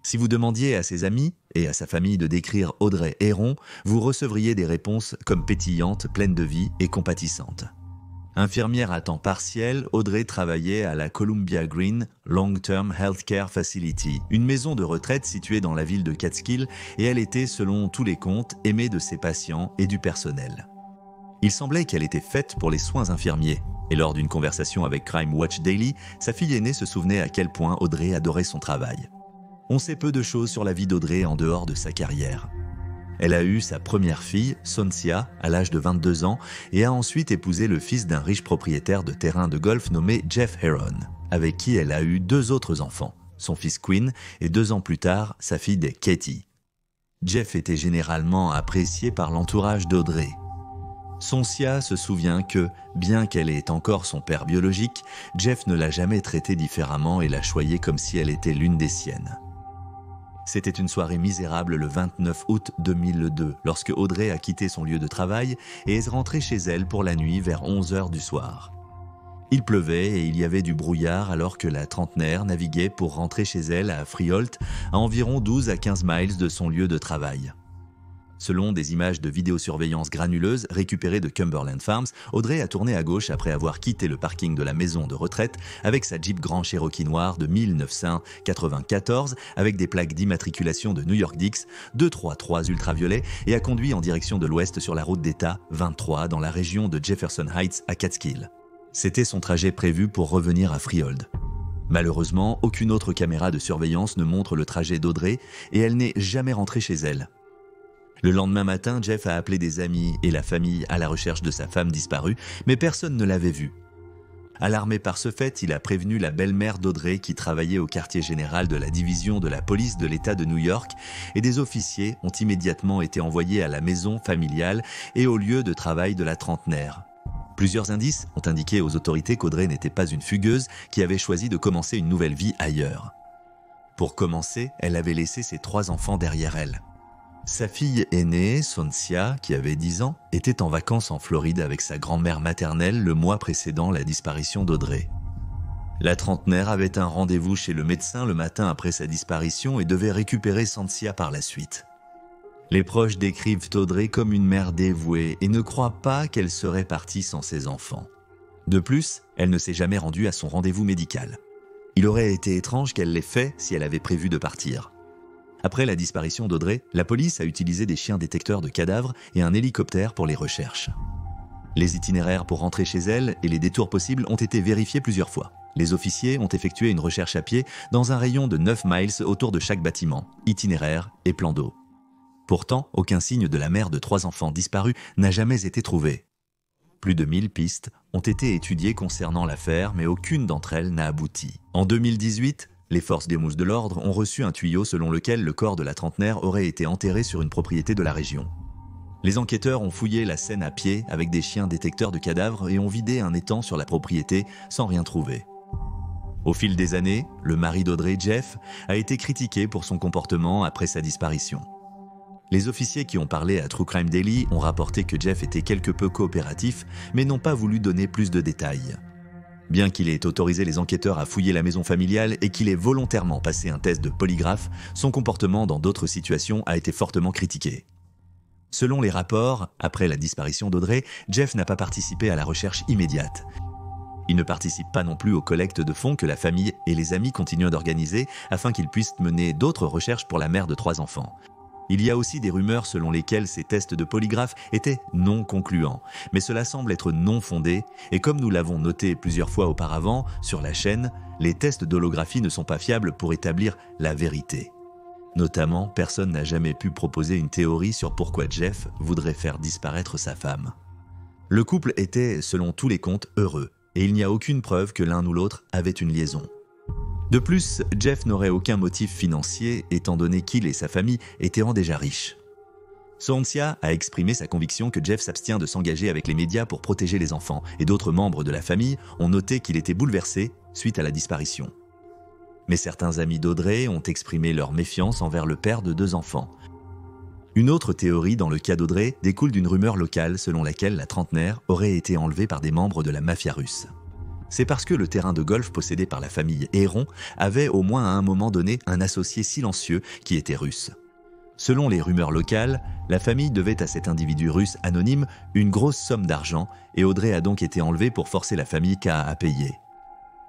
Si vous demandiez à ses amis et à sa famille de décrire Audrey Héron, vous recevriez des réponses comme pétillantes, pleines de vie et compatissantes. Infirmière à temps partiel, Audrey travaillait à la Columbia Green Long-Term Healthcare Facility, une maison de retraite située dans la ville de Catskill, et elle était, selon tous les comptes, aimée de ses patients et du personnel. Il semblait qu'elle était faite pour les soins infirmiers, et lors d'une conversation avec Crime Watch Daily, sa fille aînée se souvenait à quel point Audrey adorait son travail. On sait peu de choses sur la vie d'Audrey en dehors de sa carrière. Elle a eu sa première fille, Sonsia, à l'âge de 22 ans et a ensuite épousé le fils d'un riche propriétaire de terrain de golf nommé Jeff Heron, avec qui elle a eu 2 autres enfants, son fils Quinn et 2 ans plus tard, sa fille Katie. Jeff était généralement apprécié par l'entourage d'Audrey. Sonsia se souvient que, bien qu'elle ait encore son père biologique, Jeff ne l'a jamais traitée différemment et l'a choyée comme si elle était l'une des siennes. C'était une soirée misérable le 29 août 2002, lorsque Audrey a quitté son lieu de travail et est rentrée chez elle pour la nuit vers 11h du soir. Il pleuvait et il y avait du brouillard alors que la trentenaire naviguait pour rentrer chez elle à Freeholt, à environ 12 à 15 miles de son lieu de travail. Selon des images de vidéosurveillance granuleuse récupérées de Cumberland Farms, Audrey a tourné à gauche après avoir quitté le parking de la maison de retraite avec sa Jeep Grand Cherokee noire de 1994 avec des plaques d'immatriculation de New York Dix 233 ultraviolets et a conduit en direction de l'ouest sur la route d'État 23 dans la région de Jefferson Heights à Catskill. C'était son trajet prévu pour revenir à Freehold. Malheureusement, aucune autre caméra de surveillance ne montre le trajet d'Audrey et elle n'est jamais rentrée chez elle. Le lendemain matin, Jeff a appelé des amis et la famille à la recherche de sa femme disparue, mais personne ne l'avait vue. Alarmé par ce fait, il a prévenu la belle-mère d'Audrey qui travaillait au quartier général de la division de la police de l'État de New York et des officiers ont immédiatement été envoyés à la maison familiale et au lieu de travail de la trentenaire. Plusieurs indices ont indiqué aux autorités qu'Audrey n'était pas une fugueuse qui avait choisi de commencer une nouvelle vie ailleurs. Pour commencer, elle avait laissé ses 3 enfants derrière elle. Sa fille aînée, Sonsia, qui avait 10 ans, était en vacances en Floride avec sa grand-mère maternelle le mois précédant la disparition d'Audrey. La trentenaire avait un rendez-vous chez le médecin le matin après sa disparition et devait récupérer Sonsia par la suite. Les proches décrivent Audrey comme une mère dévouée et ne croient pas qu'elle serait partie sans ses enfants. De plus, elle ne s'est jamais rendue à son rendez-vous médical. Il aurait été étrange qu'elle l'ait fait si elle avait prévu de partir. Après la disparition d'Audrey, la police a utilisé des chiens détecteurs de cadavres et un hélicoptère pour les recherches. Les itinéraires pour rentrer chez elle et les détours possibles ont été vérifiés plusieurs fois. Les officiers ont effectué une recherche à pied dans un rayon de 9 miles autour de chaque bâtiment, itinéraire et plan d'eau. Pourtant, aucun signe de la mère de 3 enfants disparus n'a jamais été trouvé. Plus de 1000 pistes ont été étudiées concernant l'affaire, mais aucune d'entre elles n'a abouti. En 2018, les forces des mousses de l'ordre ont reçu un tuyau selon lequel le corps de la trentenaire aurait été enterré sur une propriété de la région. Les enquêteurs ont fouillé la scène à pied avec des chiens détecteurs de cadavres et ont vidé un étang sur la propriété sans rien trouver. Au fil des années, le mari d'Audrey, Jeff, a été critiqué pour son comportement après sa disparition. Les officiers qui ont parlé à True Crime Daily ont rapporté que Jeff était quelque peu coopératif, mais n'ont pas voulu donner plus de détails. Bien qu'il ait autorisé les enquêteurs à fouiller la maison familiale et qu'il ait volontairement passé un test de polygraphe, son comportement dans d'autres situations a été fortement critiqué. Selon les rapports, après la disparition d'Audrey, Jeff n'a pas participé à la recherche immédiate. Il ne participe pas non plus aux collectes de fonds que la famille et les amis continuent d'organiser afin qu'ils puissent mener d'autres recherches pour la mère de 3 enfants. Il y a aussi des rumeurs selon lesquelles ces tests de polygraphe étaient non concluants, mais cela semble être non fondé, et comme nous l'avons noté plusieurs fois auparavant sur la chaîne, les tests d'holographie ne sont pas fiables pour établir la vérité. Notamment, personne n'a jamais pu proposer une théorie sur pourquoi Jeff voudrait faire disparaître sa femme. Le couple était, selon tous les comptes, heureux, et il n'y a aucune preuve que l'un ou l'autre avait une liaison. De plus, Jeff n'aurait aucun motif financier étant donné qu'il et sa famille étaient déjà riches. Sonsia a exprimé sa conviction que Jeff s'abstient de s'engager avec les médias pour protéger les enfants et d'autres membres de la famille ont noté qu'il était bouleversé suite à la disparition. Mais certains amis d'Audrey ont exprimé leur méfiance envers le père de 2 enfants. Une autre théorie dans le cas d'Audrey découle d'une rumeur locale selon laquelle la trentenaire aurait été enlevée par des membres de la mafia russe. C'est parce que le terrain de golf possédé par la famille Héron avait au moins à un moment donné un associé silencieux qui était russe. Selon les rumeurs locales, la famille devait à cet individu russe anonyme une grosse somme d'argent et Audrey a donc été enlevée pour forcer la famille K à payer.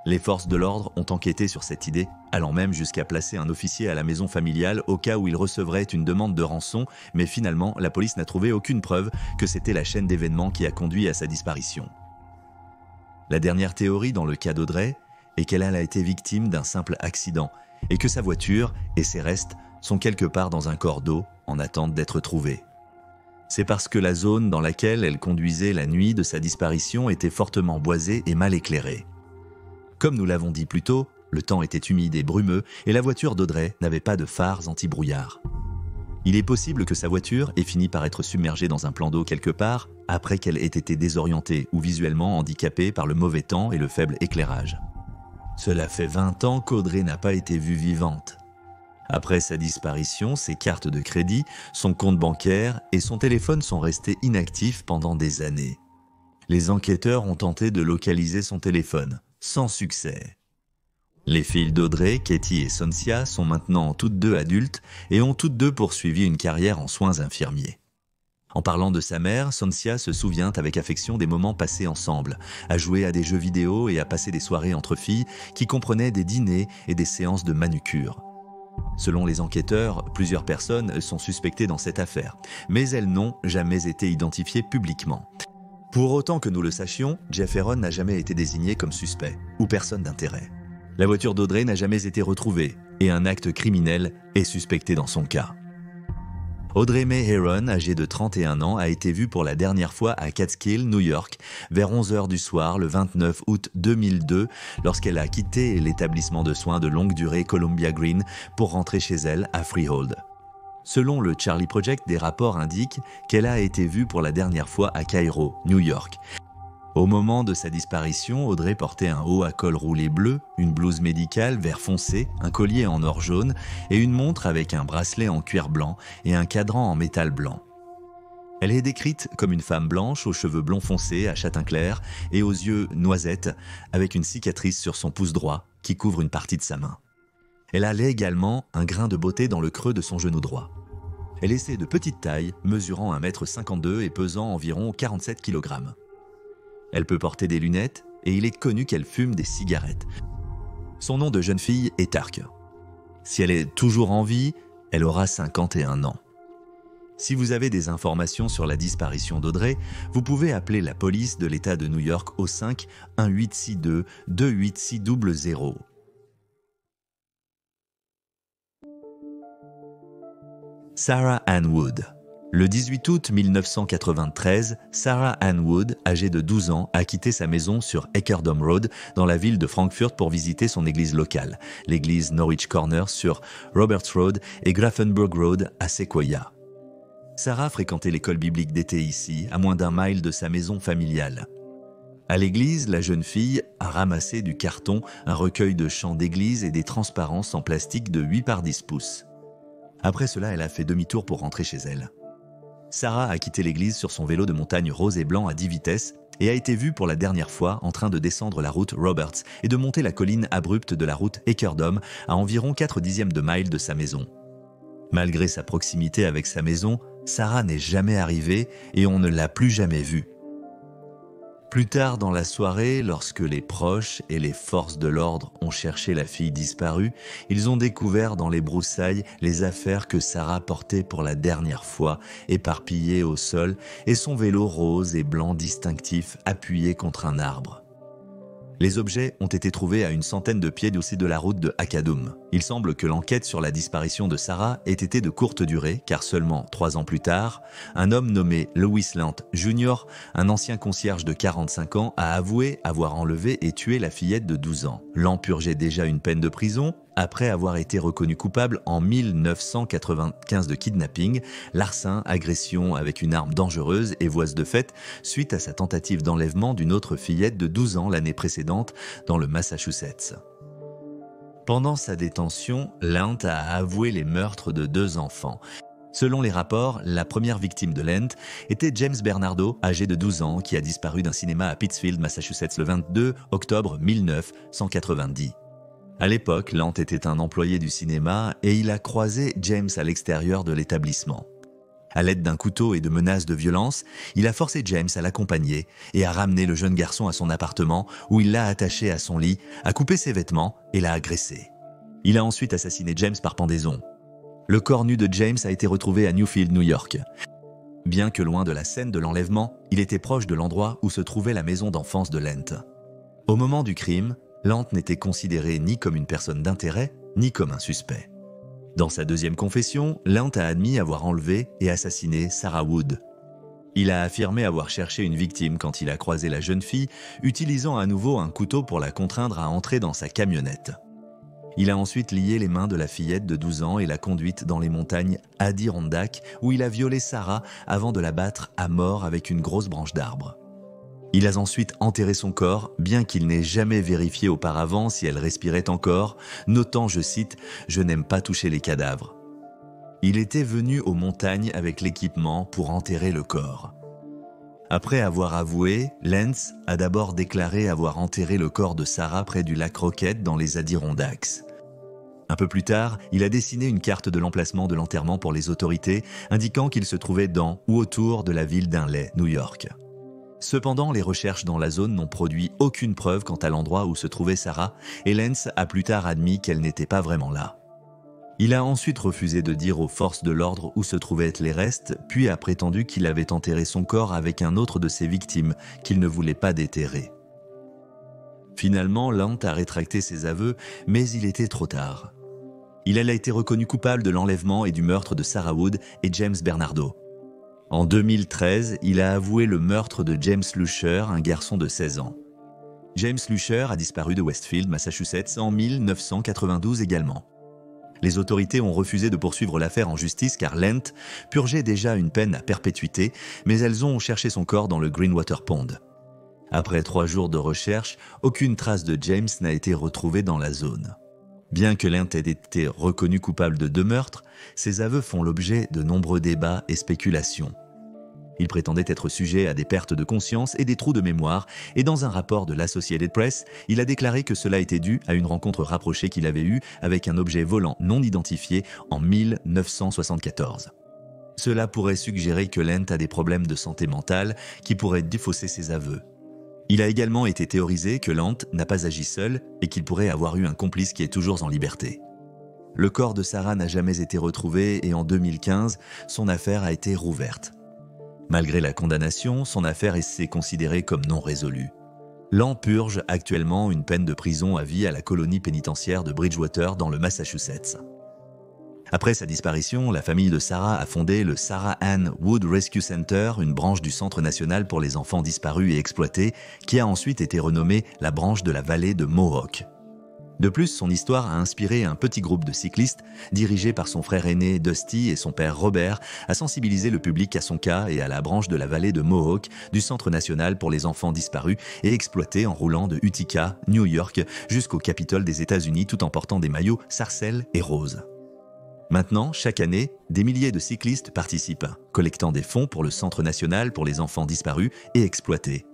Les forces de l'ordre ont enquêté sur cette idée, allant même jusqu'à placer un officier à la maison familiale au cas où il recevrait une demande de rançon, mais finalement, la police n'a trouvé aucune preuve que c'était la chaîne d'événements qui a conduit à sa disparition. La dernière théorie dans le cas d'Audrey est qu'elle a été victime d'un simple accident et que sa voiture et ses restes sont quelque part dans un corps d'eau en attente d'être trouvés. C'est parce que la zone dans laquelle elle conduisait la nuit de sa disparition était fortement boisée et mal éclairée. Comme nous l'avons dit plus tôt, le temps était humide et brumeux et la voiture d'Audrey n'avait pas de phares anti-brouillard. Il est possible que sa voiture ait fini par être submergée dans un plan d'eau quelque part après qu'elle ait été désorientée ou visuellement handicapée par le mauvais temps et le faible éclairage. Cela fait 20 ans qu'Audrey n'a pas été vue vivante. Après sa disparition, ses cartes de crédit, son compte bancaire et son téléphone sont restés inactifs pendant des années. Les enquêteurs ont tenté de localiser son téléphone, sans succès. Les filles d'Audrey, Katie et Sonsia, sont maintenant toutes deux adultes et ont toutes deux poursuivi une carrière en soins infirmiers. En parlant de sa mère, Sonsia se souvient avec affection des moments passés ensemble, à jouer à des jeux vidéo et à passer des soirées entre filles qui comprenaient des dîners et des séances de manucure. Selon les enquêteurs, plusieurs personnes sont suspectées dans cette affaire, mais elles n'ont jamais été identifiées publiquement. Pour autant que nous le sachions, Jeff Heron n'a jamais été désigné comme suspect ou personne d'intérêt. La voiture d'Audrey n'a jamais été retrouvée et un acte criminel est suspecté dans son cas. Audrey May Heron, âgée de 31 ans, a été vue pour la dernière fois à Catskill, New York, vers 11h du soir le 29 août 2002, lorsqu'elle a quitté l'établissement de soins de longue durée Columbia Green pour rentrer chez elle à Freehold. Selon le Charlie Project, des rapports indiquent qu'elle a été vue pour la dernière fois à Cairo, New York. Au moment de sa disparition, Audrey portait un haut à col roulé bleu, une blouse médicale vert foncé, un collier en or jaune et une montre avec un bracelet en cuir blanc et un cadran en métal blanc. Elle est décrite comme une femme blanche aux cheveux blonds foncés à châtain clair et aux yeux noisettes avec une cicatrice sur son pouce droit qui couvre une partie de sa main. Elle a également un grain de beauté dans le creux de son genou droit. Elle est de petite taille, mesurant 1,52 m et pesant environ 47 kg. Elle peut porter des lunettes et il est connu qu'elle fume des cigarettes. Son nom de jeune fille est Tark. Si elle est toujours en vie, elle aura 51 ans. Si vous avez des informations sur la disparition d'Audrey, vous pouvez appeler la police de l'État de New York au 5 1862 28600. Sarah Ann Wood. Le 18 août 1993, Sarah Ann Wood, âgée de 12 ans, a quitté sa maison sur Eckerdom Road dans la ville de Frankfurt pour visiter son église locale, l'église Norwich Corner sur Roberts Road et Grafenburg Road à Sequoia. Sarah fréquentait l'école biblique d'été ici, à moins d'1 mile de sa maison familiale. À l'église, la jeune fille a ramassé du carton, un recueil de chants d'église et des transparences en plastique de 8 par 10 pouces. Après cela, elle a fait demi-tour pour rentrer chez elle. Sarah a quitté l'église sur son vélo de montagne rose et blanc à 10 vitesses et a été vue pour la dernière fois en train de descendre la route Roberts et de monter la colline abrupte de la route Eckerdom à environ 4/10 de mile de sa maison. Malgré sa proximité avec sa maison, Sarah n'est jamais arrivée et on ne l'a plus jamais vue. Plus tard dans la soirée, lorsque les proches et les forces de l'ordre ont cherché la fille disparue, ils ont découvert dans les broussailles les affaires que Sarah portait pour la dernière fois, éparpillées au sol, et son vélo rose et blanc distinctif appuyé contre un arbre. Les objets ont été trouvés à une centaine de pieds aussi de la route de Acadum. Il semble que l'enquête sur la disparition de Sarah ait été de courte durée, car seulement 3 ans plus tard, un homme nommé Louis Lant Jr., un ancien concierge de 45 ans, a avoué avoir enlevé et tué la fillette de 12 ans. Lant purgeait déjà une peine de prison, après avoir été reconnu coupable en 1995 de kidnapping, larcin, agression avec une arme dangereuse et voies de fait, suite à sa tentative d'enlèvement d'une autre fillette de 12 ans l'année précédente dans le Massachusetts. Pendant sa détention, Lant a avoué les meurtres de 2 enfants. Selon les rapports, la première victime de Lent était James Bernardo, âgé de 12 ans, qui a disparu d'un cinéma à Pittsfield, Massachusetts, le 22 octobre 1990. À l'époque, Lent était un employé du cinéma et il a croisé James à l'extérieur de l'établissement. À l'aide d'un couteau et de menaces de violence, il a forcé James à l'accompagner et à ramener le jeune garçon à son appartement où il l'a attaché à son lit, a coupé ses vêtements et l'a agressé. Il a ensuite assassiné James par pendaison. Le corps nu de James a été retrouvé à Newfield, New York. Bien que loin de la scène de l'enlèvement, il était proche de l'endroit où se trouvait la maison d'enfance de Lent. Au moment du crime, Lent n'était considéré ni comme une personne d'intérêt, ni comme un suspect. Dans sa deuxième confession, Lent a admis avoir enlevé et assassiné Sarah Wood. Il a affirmé avoir cherché une victime quand il a croisé la jeune fille, utilisant à nouveau un couteau pour la contraindre à entrer dans sa camionnette. Il a ensuite lié les mains de la fillette de 12 ans et l'a conduite dans les montagnes Adirondack, où il a violé Sarah avant de la battre à mort avec une grosse branche d'arbre. Il a ensuite enterré son corps, bien qu'il n'ait jamais vérifié auparavant si elle respirait encore, notant, je cite, « Je n'aime pas toucher les cadavres ». Il était venu aux montagnes avec l'équipement pour enterrer le corps. Après avoir avoué, Lent a d'abord déclaré avoir enterré le corps de Sarah près du lac Rocket dans les Adirondacks. Un peu plus tard, il a dessiné une carte de l'emplacement de l'enterrement pour les autorités, indiquant qu'il se trouvait dans ou autour de la ville d'Hinley, New York. Cependant, les recherches dans la zone n'ont produit aucune preuve quant à l'endroit où se trouvait Sarah, et Lent a plus tard admis qu'elle n'était pas vraiment là. Il a ensuite refusé de dire aux forces de l'ordre où se trouvaient les restes, puis a prétendu qu'il avait enterré son corps avec un autre de ses victimes qu'il ne voulait pas déterrer. Finalement, Lent a rétracté ses aveux, mais il était trop tard. Il a été reconnu coupable de l'enlèvement et du meurtre de Sarah Wood et James Bernardo. En 2013, il a avoué le meurtre de James Lusher, un garçon de 16 ans. James Lusher a disparu de Westfield, Massachusetts, en 1992 également. Les autorités ont refusé de poursuivre l'affaire en justice car Lent purgeait déjà une peine à perpétuité, mais elles ont cherché son corps dans le Greenwater Pond. Après 3 jours de recherche, aucune trace de James n'a été retrouvée dans la zone. Bien que Lent ait été reconnu coupable de 2 meurtres, ses aveux font l'objet de nombreux débats et spéculations. Il prétendait être sujet à des pertes de conscience et des trous de mémoire, et dans un rapport de l'Associated Press, il a déclaré que cela était dû à une rencontre rapprochée qu'il avait eue avec un objet volant non identifié en 1974. Cela pourrait suggérer que Lent a des problèmes de santé mentale qui pourraient défausser ses aveux. Il a également été théorisé que Lent n'a pas agi seul et qu'il pourrait avoir eu un complice qui est toujours en liberté. Le corps de Sarah n'a jamais été retrouvé et en 2015, son affaire a été rouverte. Malgré la condamnation, son affaire est considérée comme non résolue. Lent purge actuellement une peine de prison à vie à la colonie pénitentiaire de Bridgewater dans le Massachusetts. Après sa disparition, la famille de Sarah a fondé le Sarah Ann Wood Rescue Center, une branche du Centre national pour les enfants disparus et exploités, qui a ensuite été renommée la branche de la vallée de Mohawk. De plus, son histoire a inspiré un petit groupe de cyclistes, dirigé par son frère aîné Dusty et son père Robert, à sensibiliser le public à son cas et à la branche de la vallée de Mohawk du Centre national pour les enfants disparus et exploités en roulant de Utica, New York, jusqu'au Capitole des États-Unis tout en portant des maillots sarcelles et roses. Maintenant, chaque année, des milliers de cyclistes participent, collectant des fonds pour le Centre national pour les enfants disparus et exploités,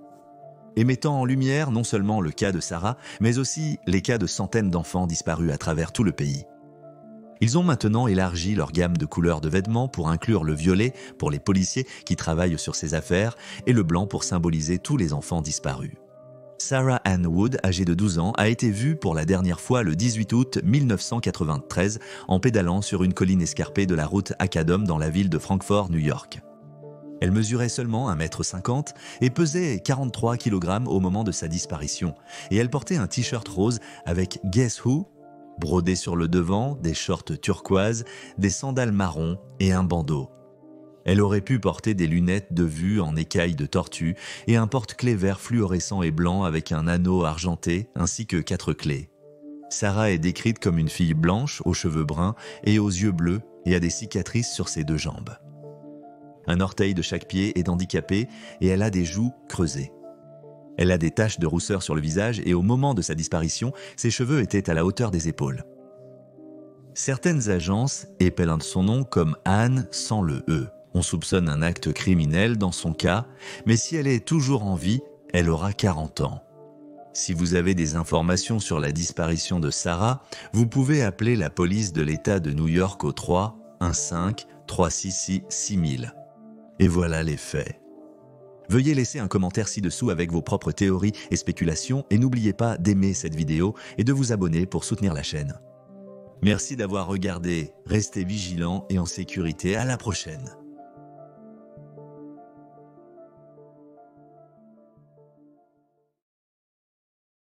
et mettant en lumière non seulement le cas de Sarah, mais aussi les cas de centaines d'enfants disparus à travers tout le pays. Ils ont maintenant élargi leur gamme de couleurs de vêtements pour inclure le violet pour les policiers qui travaillent sur ces affaires et le blanc pour symboliser tous les enfants disparus. Sarah Ann Wood, âgée de 12 ans, a été vue pour la dernière fois le 18 août 1993 en pédalant sur une colline escarpée de la route Macadam dans la ville de Frankfort, New York. Elle mesurait seulement 1,50 m et pesait 43 kg au moment de sa disparition, et elle portait un t-shirt rose avec Guess Who brodé sur le devant, des shorts turquoises, des sandales marron et un bandeau. Elle aurait pu porter des lunettes de vue en écailles de tortue et un porte-clés vert fluorescent et blanc avec un anneau argenté ainsi que 4 clés. Sarah est décrite comme une fille blanche aux cheveux bruns et aux yeux bleus et a des cicatrices sur ses 2 jambes. Un orteil de chaque pied est handicapé et elle a des joues creusées. Elle a des taches de rousseur sur le visage et au moment de sa disparition, ses cheveux étaient à la hauteur des épaules. Certaines agences épellent son nom comme Anne sans le E. On soupçonne un acte criminel dans son cas, mais si elle est toujours en vie, elle aura 40 ans. Si vous avez des informations sur la disparition de Sarah, vous pouvez appeler la police de l'État de New York au 315-366-6000. Et voilà les faits. Veuillez laisser un commentaire ci-dessous avec vos propres théories et spéculations et n'oubliez pas d'aimer cette vidéo et de vous abonner pour soutenir la chaîne. Merci d'avoir regardé, restez vigilants et en sécurité, à la prochaine.